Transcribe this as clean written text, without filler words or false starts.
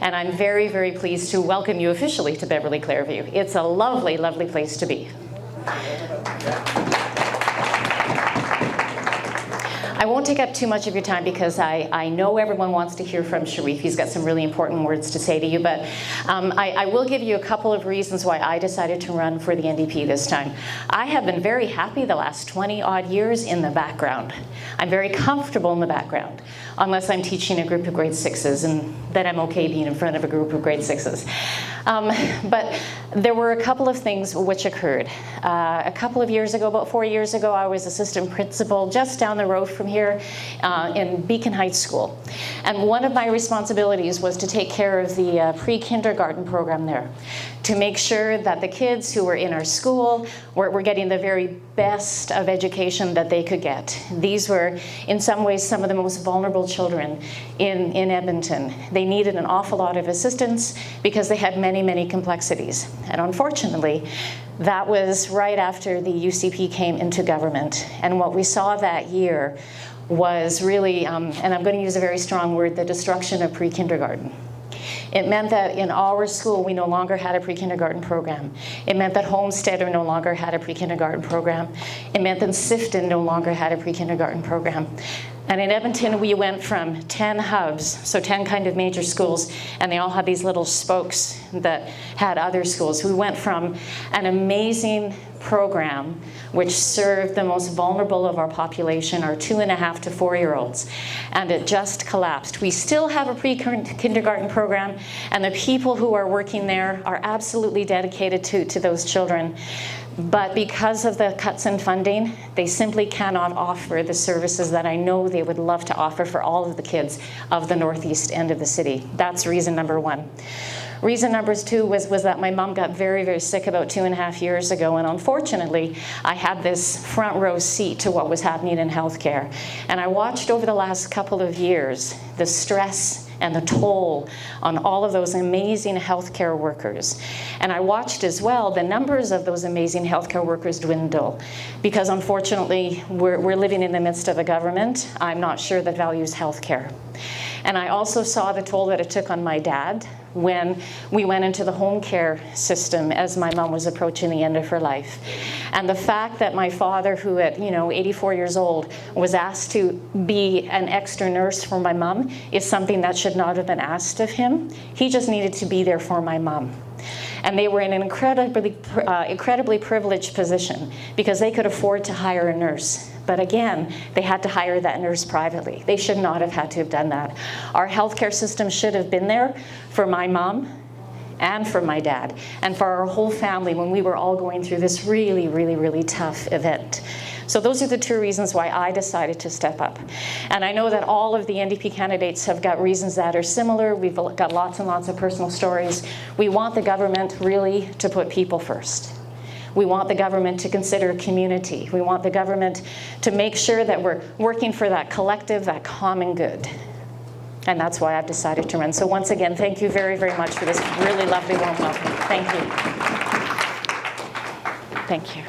and I'm very, very pleased to welcome you officially to Beverly-Clareview. It's a lovely, lovely place to be. I won't take up too much of your time because I know everyone wants to hear from Shariif. He's got some really important words to say to you, but I will give you a couple of reasons why I decided to run for the NDP this time. I have been very happy the last 20-odd years in the background. I'm very comfortable in the background, unless I'm teaching a group of grade 6s, and then I'm okay being in front of a group of grade 6s. But there were a couple of things which occurred. A couple of years ago, about 4 years ago, I was assistant principal just down the road from here in Beacon Heights School. And one of my responsibilities was to take care of the pre-kindergarten program there, to make sure that the kids who were in our school were getting the very best of education that they could get. These were, in some ways, some of the most vulnerable children in Edmonton. They needed an awful lot of assistance because they had many, many complexities. And unfortunately, that was right after the UCP came into government. And what we saw that year was really, and I'm going to use a very strong word, the destruction of pre-kindergarten. It meant that in our school, we no longer had a pre-kindergarten program. It meant that Homesteader no longer had a pre-kindergarten program. It meant that Sifton no longer had a pre-kindergarten program. And in Edmonton, we went from 10 hubs, so 10 kind of major schools, and they all had these little spokes that had other schools. We went from an amazing program which served the most vulnerable of our population, our 2.5 to 4-year-olds, and it just collapsed. We still have a pre-kindergarten program, and the people who are working there are absolutely dedicated to those children. But because of the cuts in funding, they simply cannot offer the services that I know they would love to offer for all of the kids of the northeast end of the city. That's reason number one. Reason number two was that my mom got very, very sick about 2.5 years ago, and unfortunately, I had this front row seat to what was happening in healthcare. And I watched over the last couple of years the stress and the toll on all of those amazing healthcare workers. And I watched as well the numbers of those amazing healthcare workers dwindle, because unfortunately, we're living in the midst of a government I'm not sure that values healthcare. And I also saw the toll that it took on my dad when we went into the home care system as my mom was approaching the end of her life. And the fact that my father, who at 84 years old, was asked to be an extra nurse for my mom is something that should not have been asked of him. He just needed to be there for my mom. And they were in an incredibly privileged position because they could afford to hire a nurse. But again, they had to hire that nurse privately. They should not have had to have done that. Our healthcare system should have been there for my mom and for my dad and for our whole family when we were all going through this really, really, really tough event. So those are the two reasons why I decided to step up. And I know that all of the NDP candidates have got reasons that are similar. We've got lots and lots of personal stories. We want the government really to put people first. We want the government to consider community. We want the government to make sure that we're working for that collective, that common good. And that's why I've decided to run. So once again, thank you very, very much for this really lovely warm welcome. Thank you. Thank you.